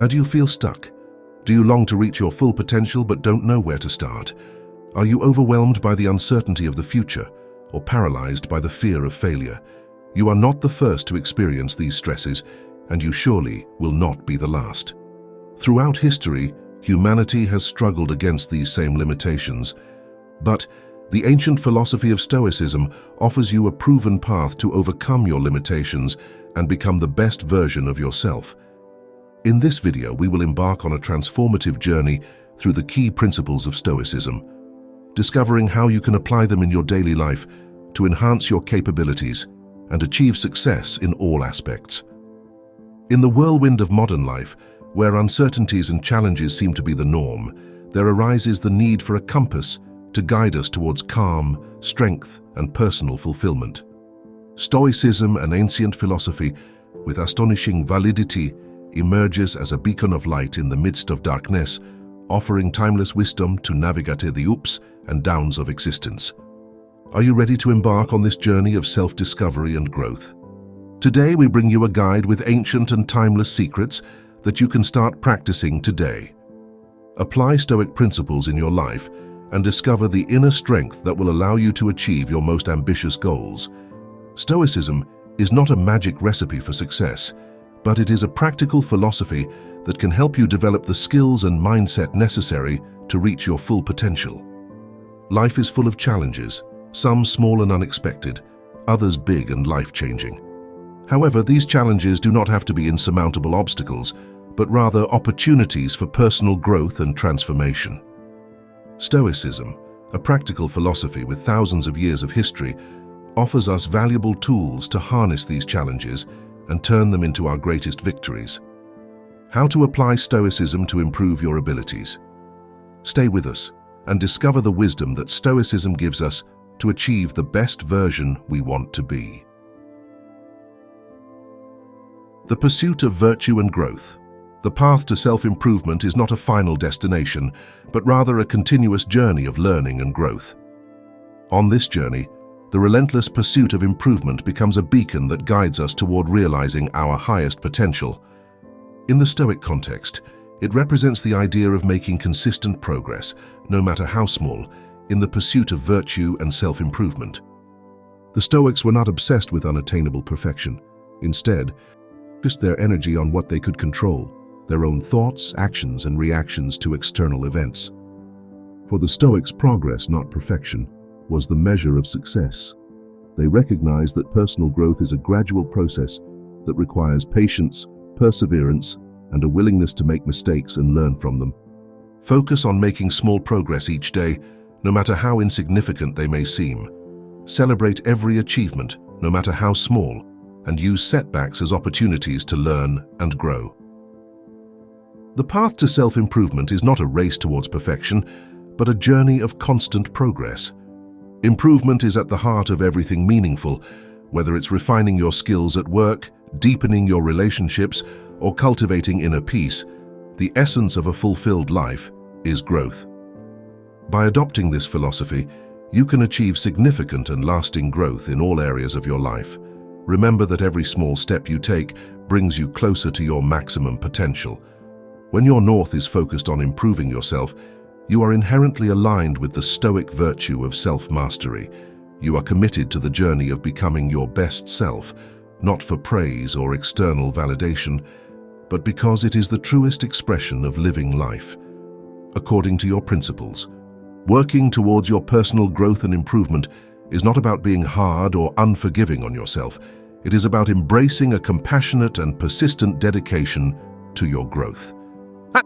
Do you feel stuck? Do you long to reach your full potential but don't know where to start? Are you overwhelmed by the uncertainty of the future or paralyzed by the fear of failure? You are not the first to experience these stresses, and you surely will not be the last. Throughout history, humanity has struggled against these same limitations, but the ancient philosophy of Stoicism offers you a proven path to overcome your limitations and become the best version of yourself. In this video, we will embark on a transformative journey through the key principles of Stoicism, discovering how you can apply them in your daily life to enhance your capabilities and achieve success in all aspects. In the whirlwind of modern life, where uncertainties and challenges seem to be the norm, there arises the need for a compass to guide us towards calm, strength, and personal fulfillment. Stoicism, an ancient philosophy with astonishing validity, emerges as a beacon of light in the midst of darkness, offering timeless wisdom to navigate the ups and downs of existence. Are you ready to embark on this journey of self-discovery and growth? Today we bring you a guide with ancient and timeless secrets that you can start practicing today. Apply Stoic principles in your life and discover the inner strength that will allow you to achieve your most ambitious goals. Stoicism is not a magic recipe for success, but it is a practical philosophy that can help you develop the skills and mindset necessary to reach your full potential. Life is full of challenges, some small and unexpected, others big and life-changing. However, these challenges do not have to be insurmountable obstacles, but rather opportunities for personal growth and transformation. Stoicism, a practical philosophy with thousands of years of history, offers us valuable tools to harness these challenges and turn them into our greatest victories. How to apply Stoicism to improve your abilities? Stay with us and discover the wisdom that Stoicism gives us to achieve the best version we want to be. The pursuit of virtue and growth. The path to self-improvement is not a final destination, but rather a continuous journey of learning and growth. On this journey, the relentless pursuit of improvement becomes a beacon that guides us toward realizing our highest potential. In the Stoic context, it represents the idea of making consistent progress, no matter how small, in the pursuit of virtue and self-improvement. The Stoics were not obsessed with unattainable perfection. Instead, they focused their energy on what they could control, their own thoughts, actions, and reactions to external events. For the Stoics, progress, not perfection, was the measure of success. They recognized that personal growth is a gradual process that requires patience, perseverance, and a willingness to make mistakes and learn from them. Focus on making small progress each day, no matter how insignificant they may seem. Celebrate every achievement, no matter how small, and use setbacks as opportunities to learn and grow. The path to self-improvement is not a race towards perfection, but a journey of constant progress. Improvement is at the heart of everything meaningful, whether it's refining your skills at work, deepening your relationships, or cultivating inner peace. The essence of a fulfilled life is growth. By adopting this philosophy, you can achieve significant and lasting growth in all areas of your life. Remember that every small step you take brings you closer to your maximum potential. When your north is focused on improving yourself, you are inherently aligned with the Stoic virtue of self-mastery. You are committed to the journey of becoming your best self, not for praise or external validation, but because it is the truest expression of living life. According to your principles, working towards your personal growth and improvement is not about being hard or unforgiving on yourself. It is about embracing a compassionate and persistent dedication to your growth.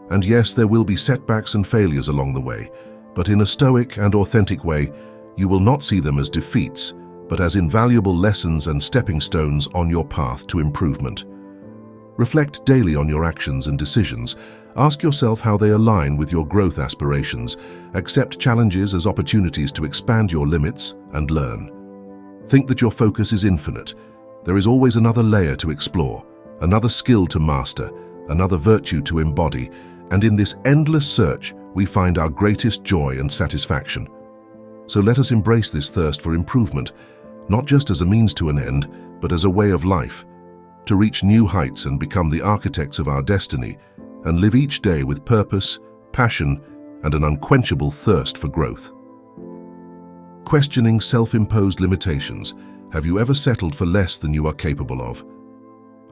And yes, there will be setbacks and failures along the way, but in a Stoic and authentic way, you will not see them as defeats, but as invaluable lessons and stepping stones on your path to improvement. Reflect daily on your actions and decisions. Ask yourself how they align with your growth aspirations. Accept challenges as opportunities to expand your limits and learn. Think that your focus is infinite. There is always another layer to explore, another skill to master, another virtue to embody, and in this endless search, we find our greatest joy and satisfaction. So let us embrace this thirst for improvement, not just as a means to an end, but as a way of life. To reach new heights and become the architects of our destiny, and live each day with purpose, passion, and an unquenchable thirst for growth. Questioning self-imposed limitations. Have you ever settled for less than you are capable of?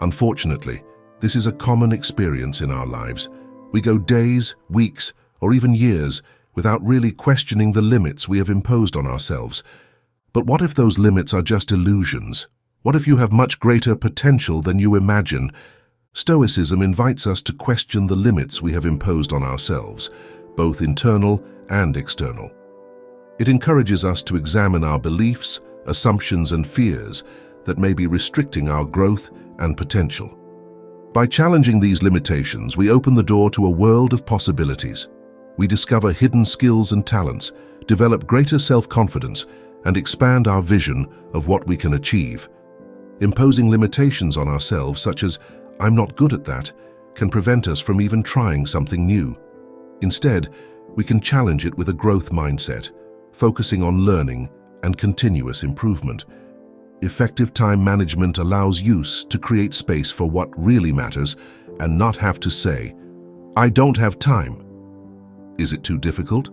Unfortunately, this is a common experience in our lives. We go days, weeks, or even years without really questioning the limits we have imposed on ourselves. But what if those limits are just illusions? What if you have much greater potential than you imagine? Stoicism invites us to question the limits we have imposed on ourselves, both internal and external. It encourages us to examine our beliefs, assumptions, and fears that may be restricting our growth and potential. By challenging these limitations, we open the door to a world of possibilities. We discover hidden skills and talents, develop greater self-confidence, and expand our vision of what we can achieve. Imposing limitations on ourselves, such as "I'm not good at that," can prevent us from even trying something new. Instead, we can challenge it with a growth mindset, focusing on learning and continuous improvement. Effective time management allows use to create space for what really matters and not have to say, "I don't have time." Is it too difficult?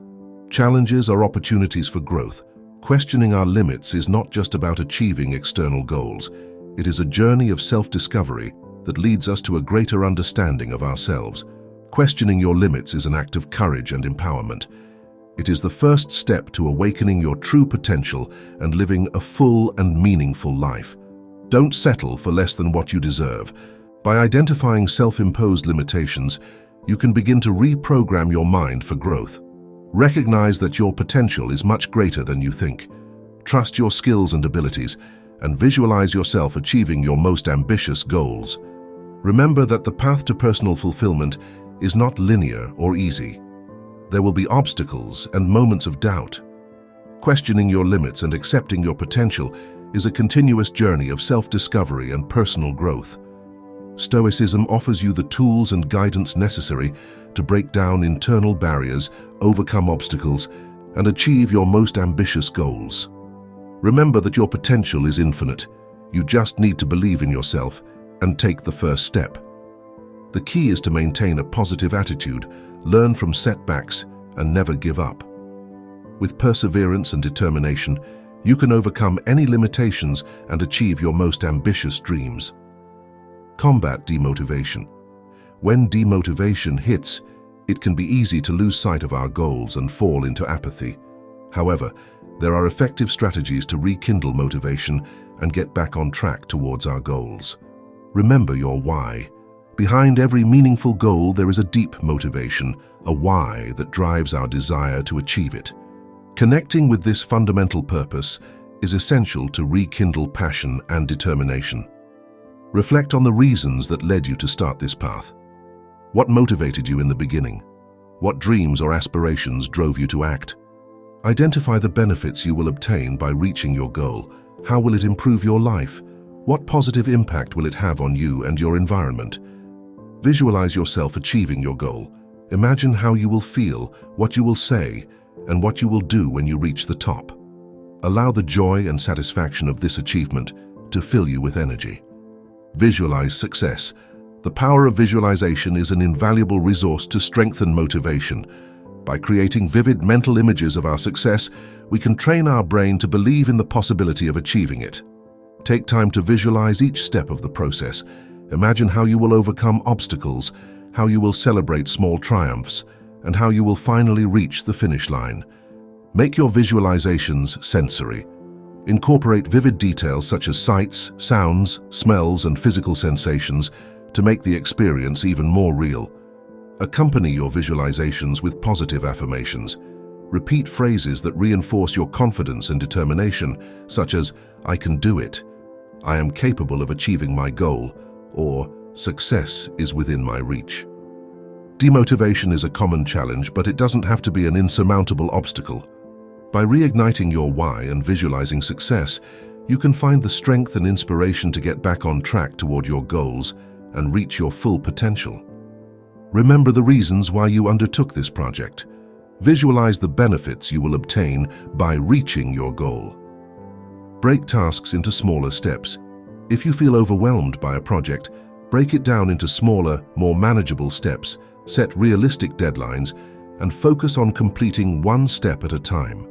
Challenges are opportunities for growth. Questioning our limits is not just about achieving external goals. It is a journey of self-discovery that leads us to a greater understanding of ourselves. Questioning your limits is an act of courage and empowerment. It is the first step to awakening your true potential and living a full and meaningful life. Don't settle for less than what you deserve. By identifying self-imposed limitations, you can begin to reprogram your mind for growth. Recognize that your potential is much greater than you think. Trust your skills and abilities, and visualize yourself achieving your most ambitious goals. Remember that the path to personal fulfillment is not linear or easy. There will be obstacles and moments of doubt. Questioning your limits and accepting your potential is a continuous journey of self-discovery and personal growth. Stoicism offers you the tools and guidance necessary to break down internal barriers, overcome obstacles, and achieve your most ambitious goals. Remember that your potential is infinite. You just need to believe in yourself and take the first step. The key is to maintain a positive attitude, learn from setbacks, and never give up. With perseverance and determination, you can overcome any limitations and achieve your most ambitious dreams. Combat demotivation. When demotivation hits, it can be easy to lose sight of our goals and fall into apathy. However, there are effective strategies to rekindle motivation and get back on track towards our goals. Remember your why. Behind every meaningful goal, there is a deep motivation, a why that drives our desire to achieve it. Connecting with this fundamental purpose is essential to rekindle passion and determination. Reflect on the reasons that led you to start this path. What motivated you in the beginning? What dreams or aspirations drove you to act? Identify the benefits you will obtain by reaching your goal. How will it improve your life? What positive impact will it have on you and your environment? Visualize yourself achieving your goal. Imagine how you will feel, what you will say, and what you will do when you reach the top. Allow the joy and satisfaction of this achievement to fill you with energy. Visualize success. The power of visualization is an invaluable resource to strengthen motivation. By creating vivid mental images of our success, we can train our brain to believe in the possibility of achieving it. Take time to visualize each step of the process. Imagine how you will overcome obstacles, how you will celebrate small triumphs, and how you will finally reach the finish line. Make your visualizations sensory. Incorporate vivid details such as sights, sounds, smells, and physical sensations to make the experience even more real. Accompany your visualizations with positive affirmations. Repeat phrases that reinforce your confidence and determination, such as, "I can do it," "I am capable of achieving my goal," or "Success is within my reach." Demotivation is a common challenge, but it doesn't have to be an insurmountable obstacle. By reigniting your why and visualizing success, you can find the strength and inspiration to get back on track toward your goals and reach your full potential. Remember the reasons why you undertook this project. Visualize the benefits you will obtain by reaching your goal. Break tasks into smaller steps. If you feel overwhelmed by a project, break it down into smaller, more manageable steps set realistic deadlines, and focus on completing one step at a time.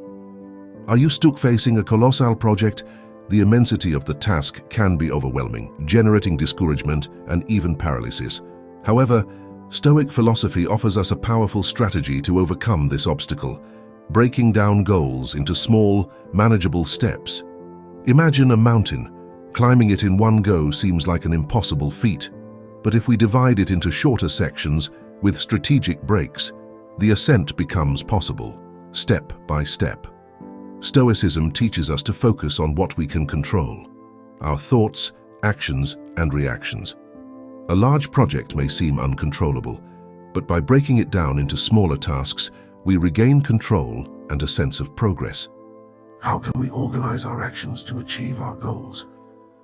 Are you stuck facing a colossal project? The immensity of the task can be overwhelming, generating discouragement and even paralysis. However, Stoic philosophy offers us a powerful strategy to overcome this obstacle, breaking down goals into small, manageable steps. Imagine a mountain. Climbing it in one go seems like an impossible feat. But if we divide it into shorter sections with strategic breaks, the ascent becomes possible, step by step. Stoicism teaches us to focus on what we can control: our thoughts, actions, and reactions. A large project may seem uncontrollable, but by breaking it down into smaller tasks, we regain control and a sense of progress. How can we organize our actions to achieve our goals?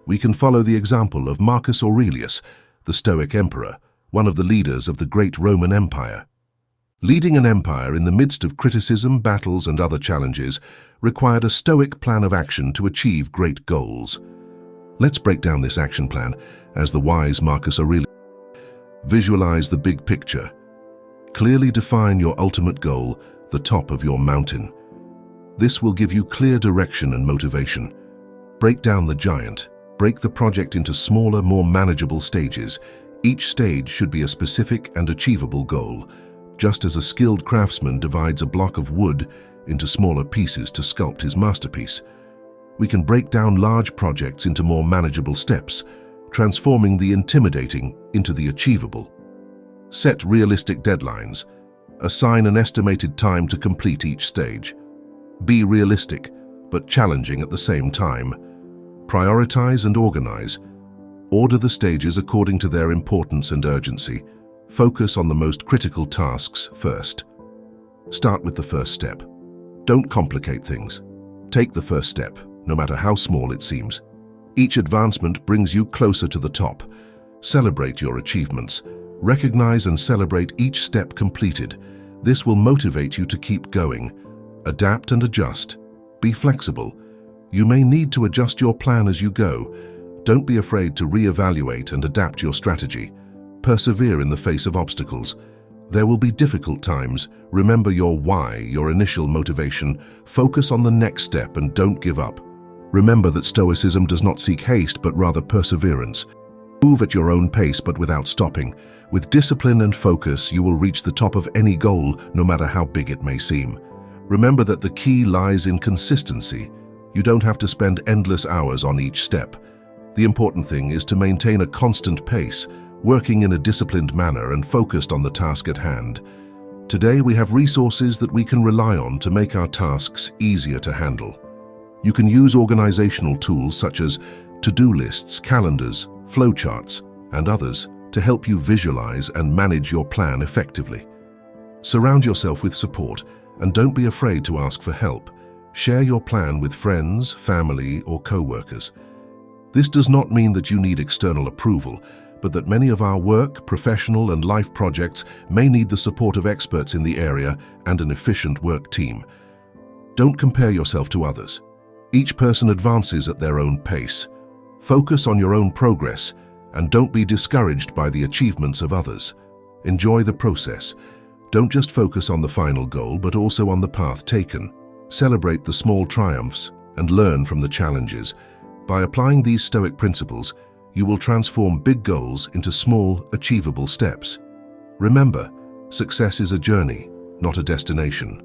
We can follow the example of Marcus Aurelius, the Stoic emperor, one of the leaders of the great Roman Empire. Leading an empire in the midst of criticism, battles, and other challenges required a Stoic plan of action to achieve great goals. Let's break down this action plan as the wise Marcus Aurelius. Visualize the big picture. Clearly define your ultimate goal, the top of your mountain. This will give you clear direction and motivation. Break down the giant. Break the project into smaller, more manageable stages. Each stage should be a specific and achievable goal, just as a skilled craftsman divides a block of wood into smaller pieces to sculpt his masterpiece. We can break down large projects into more manageable steps, transforming the intimidating into the achievable. Set realistic deadlines. Assign an estimated time to complete each stage. Be realistic, but challenging at the same time. Prioritize and organize. Order the stages according to their importance and urgency. Focus on the most critical tasks first. Start with the first step. Don't complicate things. Take the first step, no matter how small it seems. Each advancement brings you closer to the top. Celebrate your achievements. Recognize and celebrate each step completed. This will motivate you to keep going. Adapt and adjust. Be flexible. You may need to adjust your plan as you go. Don't be afraid to reevaluate and adapt your strategy. Persevere in the face of obstacles. There will be difficult times. Remember your why, your initial motivation. Focus on the next step and don't give up. Remember that Stoicism does not seek haste, but rather perseverance. Move at your own pace, but without stopping. With discipline and focus, you will reach the top of any goal, no matter how big it may seem. Remember that the key lies in consistency. You don't have to spend endless hours on each step. The important thing is to maintain a constant pace, working in a disciplined manner and focused on the task at hand. Today we have resources that we can rely on to make our tasks easier to handle. You can use organizational tools such as to-do lists, calendars, flowcharts, and others to help you visualize and manage your plan effectively. Surround yourself with support and don't be afraid to ask for help. Share your plan with friends, family, or co-workers. This does not mean that you need external approval, but that many of our work, professional, and life projects may need the support of experts in the area and an efficient work team. Don't compare yourself to others. Each person advances at their own pace. Focus on your own progress and don't be discouraged by the achievements of others. Enjoy the process. Don't just focus on the final goal, but also on the path taken. Celebrate the small triumphs and learn from the challenges. By applying these Stoic principles, you will transform big goals into small, achievable steps. Remember, success is a journey, not a destination.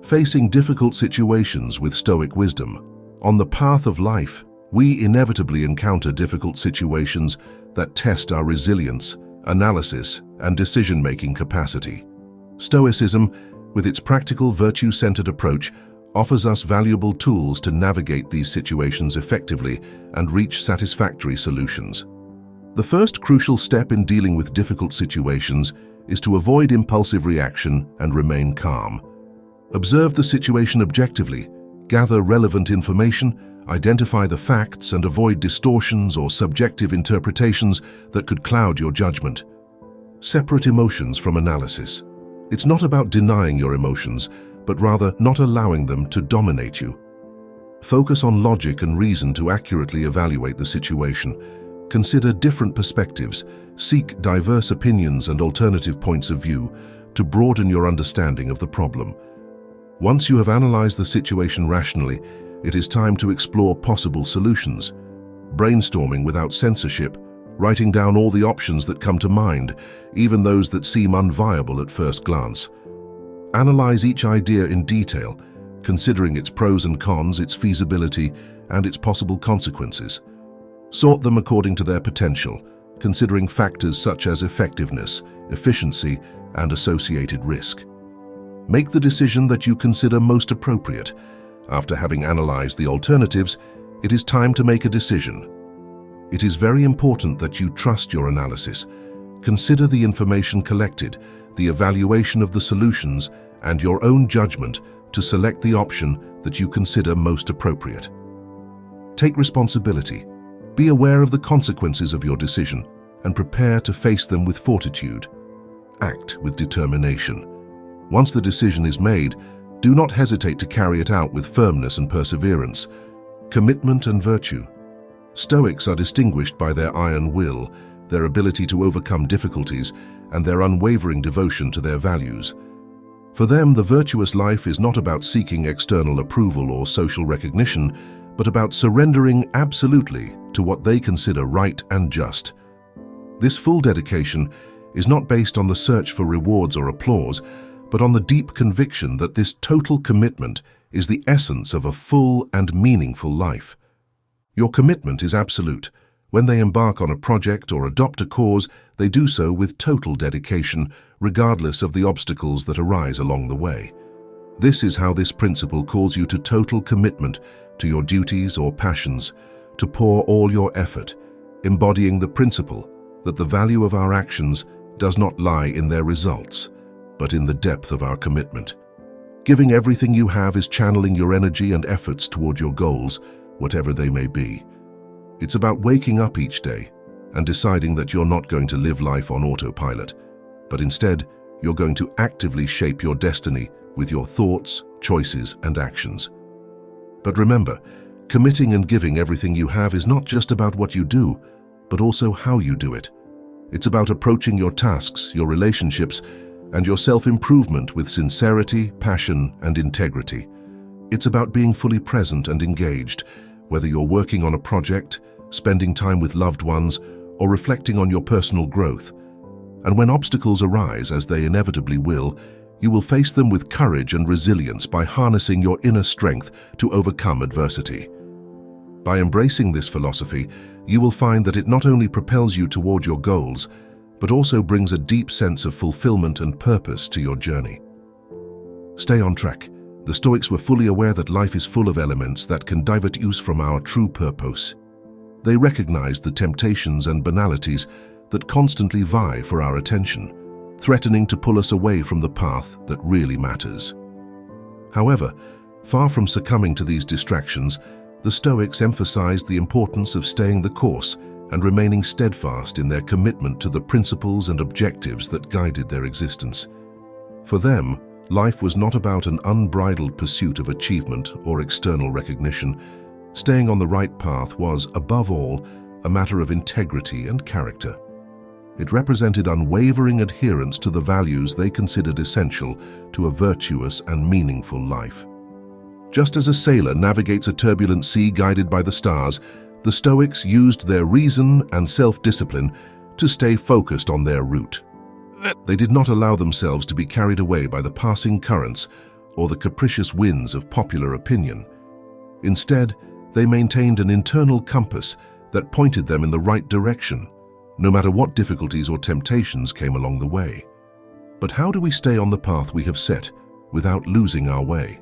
Facing difficult situations with Stoic wisdom. On the path of life, we inevitably encounter difficult situations that test our resilience, analysis, and decision-making capacity. Stoicism, with its practical, virtue-centered approach, offers us valuable tools to navigate these situations effectively and reach satisfactory solutions. The first crucial step in dealing with difficult situations is to avoid impulsive reaction and remain calm. Observe the situation objectively, gather relevant information, identify the facts, and avoid distortions or subjective interpretations that could cloud your judgment. Separate emotions from analysis. It's not about denying your emotions, but rather not allowing them to dominate you. Focus on logic and reason to accurately evaluate the situation. Consider different perspectives, seek diverse opinions and alternative points of view to broaden your understanding of the problem. Once you have analyzed the situation rationally, it is time to explore possible solutions. Brainstorming without censorship, writing down all the options that come to mind, even those that seem unviable at first glance. Analyze each idea in detail, considering its pros and cons, its feasibility, and its possible consequences. Sort them according to their potential, considering factors such as effectiveness, efficiency, and associated risk. Make the decision that you consider most appropriate. After having analyzed the alternatives, it is time to make a decision. It is very important that you trust your analysis. Consider the information collected, the evaluation of the solutions, and your own judgment to select the option that you consider most appropriate. Take responsibility. Be aware of the consequences of your decision and prepare to face them with fortitude. Act with determination. Once the decision is made, do not hesitate to carry it out with firmness and perseverance. Commitment and virtue. Stoics are distinguished by their iron will, their ability to overcome difficulties, and their unwavering devotion to their values. For them, the virtuous life is not about seeking external approval or social recognition, but about surrendering absolutely to what they consider right and just. This full dedication is not based on the search for rewards or applause, but on the deep conviction that this total commitment is the essence of a full and meaningful life. Your commitment is absolute. When they embark on a project or adopt a cause, they do so with total dedication, regardless of the obstacles that arise along the way. This is how this principle calls you to total commitment to your duties or passions, to pour all your effort, embodying the principle that the value of our actions does not lie in their results, but in the depth of our commitment. Giving everything you have is channeling your energy and efforts toward your goals, whatever they may be. It's about waking up each day and deciding that you're not going to live life on autopilot, but instead, you're going to actively shape your destiny with your thoughts, choices, and actions. But remember, committing and giving everything you have is not just about what you do, but also how you do it. It's about approaching your tasks, your relationships, and your self-improvement with sincerity, passion, and integrity. It's about being fully present and engaged, whether you're working on a project, spending time with loved ones, or reflecting on your personal growth. And when obstacles arise, as they inevitably will, you will face them with courage and resilience by harnessing your inner strength to overcome adversity. By embracing this philosophy, you will find that it not only propels you toward your goals, but also brings a deep sense of fulfillment and purpose to your journey. Stay on track. The Stoics were fully aware that life is full of elements that can divert us from our true purpose. They recognized the temptations and banalities that constantly vie for our attention, threatening to pull us away from the path that really matters. However, far from succumbing to these distractions, the Stoics emphasized the importance of staying the course and remaining steadfast in their commitment to the principles and objectives that guided their existence. For them, life was not about an unbridled pursuit of achievement or external recognition. Staying on the right path was, above all, a matter of integrity and character. It represented unwavering adherence to the values they considered essential to a virtuous and meaningful life. Just as a sailor navigates a turbulent sea guided by the stars, the Stoics used their reason and self-discipline to stay focused on their route. They did not allow themselves to be carried away by the passing currents or the capricious winds of popular opinion. Instead, they maintained an internal compass that pointed them in the right direction, no matter what difficulties or temptations came along the way. But how do we stay on the path we have set without losing our way?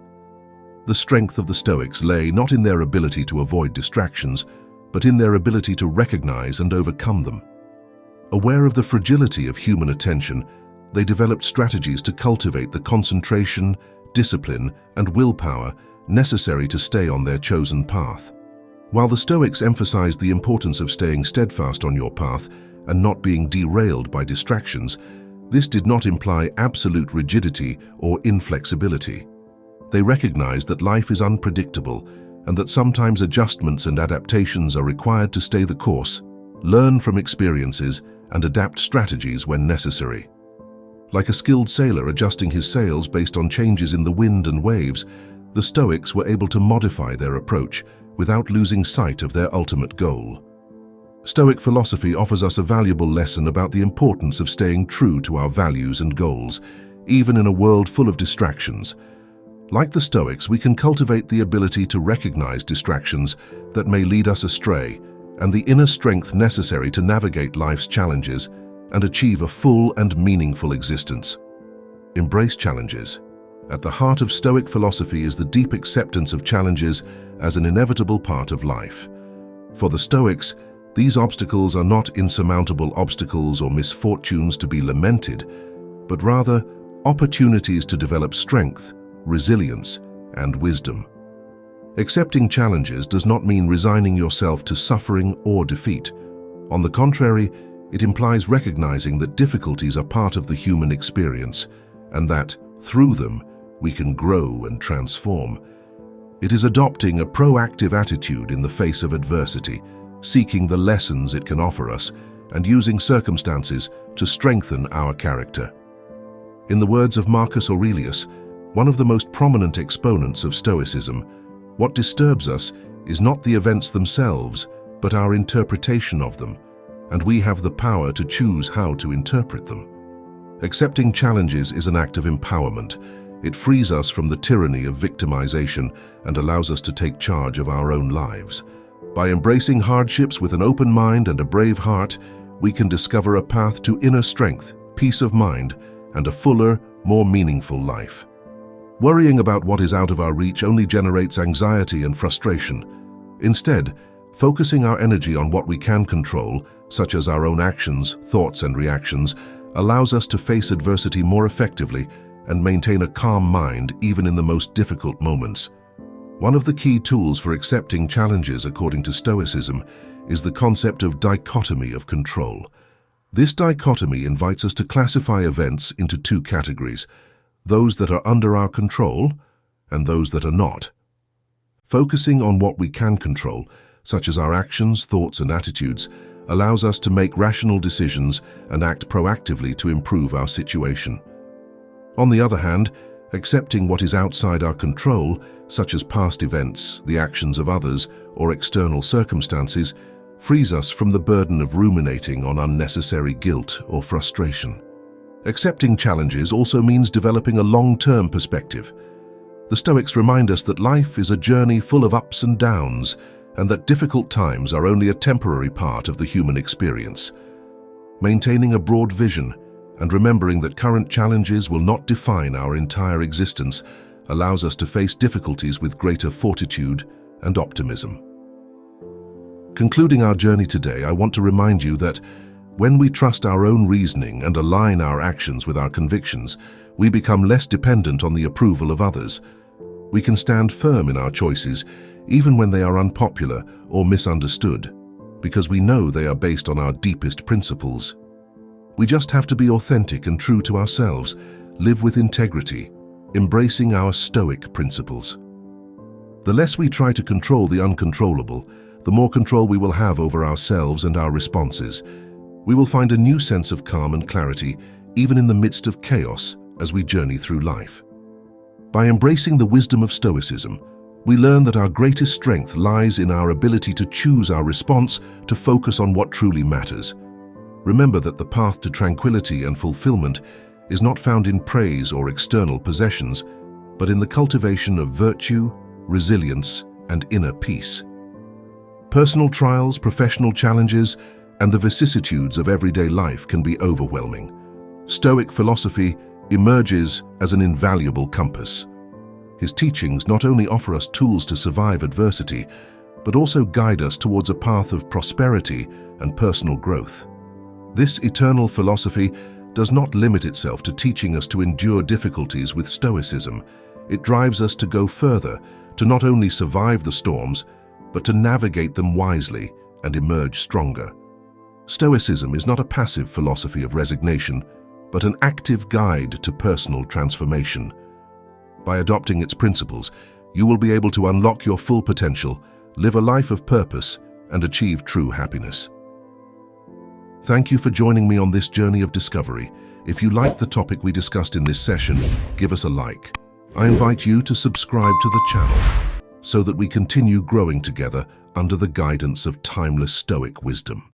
The strength of the Stoics lay not in their ability to avoid distractions, but in their ability to recognize and overcome them. Aware of the fragility of human attention, they developed strategies to cultivate the concentration, discipline, and willpower necessary to stay on their chosen path. While the Stoics emphasized the importance of staying steadfast on your path and not being derailed by distractions, this did not imply absolute rigidity or inflexibility. They recognized that life is unpredictable and that sometimes adjustments and adaptations are required to stay the course. learn from experiences, and adapt strategies when necessary. Like a skilled sailor adjusting his sails based on changes in the wind and waves, the Stoics were able to modify their approach without losing sight of their ultimate goal. Stoic philosophy offers us a valuable lesson about the importance of staying true to our values and goals, even in a world full of distractions. Like the Stoics, we can cultivate the ability to recognize distractions that may lead us astray and the inner strength necessary to navigate life's challenges and achieve a full and meaningful existence. Embrace challenges. At the heart of Stoic philosophy is the deep acceptance of challenges as an inevitable part of life. For the Stoics, these obstacles are not insurmountable obstacles or misfortunes to be lamented, but rather opportunities to develop strength, resilience, and wisdom. Accepting challenges does not mean resigning yourself to suffering or defeat. On the contrary, it implies recognizing that difficulties are part of the human experience and that, through them, we can grow and transform. It is adopting a proactive attitude in the face of adversity, seeking the lessons it can offer us, and using circumstances to strengthen our character. In the words of Marcus Aurelius, one of the most prominent exponents of Stoicism, what disturbs us is not the events themselves, but our interpretation of them, and we have the power to choose how to interpret them. Accepting challenges is an act of empowerment. It frees us from the tyranny of victimization and allows us to take charge of our own lives. By embracing hardships with an open mind and a brave heart, we can discover a path to inner strength, peace of mind, and a fuller, more meaningful life. Worrying about what is out of our reach only generates anxiety and frustration. Instead, focusing our energy on what we can control, such as our own actions, thoughts, and reactions, allows us to face adversity more effectively and maintain a calm mind even in the most difficult moments. One of the key tools for accepting challenges, according to Stoicism, is the concept of dichotomy of control. This dichotomy invites us to classify events into two categories: those that are under our control and those that are not. Focusing on what we can control, such as our actions, thoughts, and attitudes, allows us to make rational decisions and act proactively to improve our situation. On the other hand, accepting what is outside our control, such as past events, the actions of others, or external circumstances, frees us from the burden of ruminating on unnecessary guilt or frustration. Accepting challenges also means developing a long-term perspective. The Stoics remind us that life is a journey full of ups and downs, and that difficult times are only a temporary part of the human experience. Maintaining a broad vision and remembering that current challenges will not define our entire existence allows us to face difficulties with greater fortitude and optimism. Concluding our journey today, I want to remind you that when we trust our own reasoning and align our actions with our convictions, we become less dependent on the approval of others. We can stand firm in our choices, even when they are unpopular or misunderstood, because we know they are based on our deepest principles. We just have to be authentic and true to ourselves, live with integrity, embracing our Stoic principles. The less we try to control the uncontrollable, the more control we will have over ourselves and our responses. We will find a new sense of calm and clarity, even in the midst of chaos, as we journey through life. By embracing the wisdom of Stoicism, we learn that our greatest strength lies in our ability to choose our response, to focus on what truly matters. Remember that the path to tranquility and fulfillment is not found in praise or external possessions, but in the cultivation of virtue, resilience, and inner peace. Personal trials, professional challenges, and the vicissitudes of everyday life can be overwhelming. Stoic philosophy emerges as an invaluable compass. His teachings not only offer us tools to survive adversity, but also guide us towards a path of prosperity and personal growth. This eternal philosophy does not limit itself to teaching us to endure difficulties with stoicism. It drives us to go further, to not only survive the storms, but to navigate them wisely and emerge stronger. Stoicism is not a passive philosophy of resignation, but an active guide to personal transformation. By adopting its principles, you will be able to unlock your full potential, live a life of purpose, and achieve true happiness. Thank you for joining me on this journey of discovery. If you liked the topic we discussed in this session, give us a like. I invite you to subscribe to the channel so that we continue growing together under the guidance of timeless Stoic wisdom.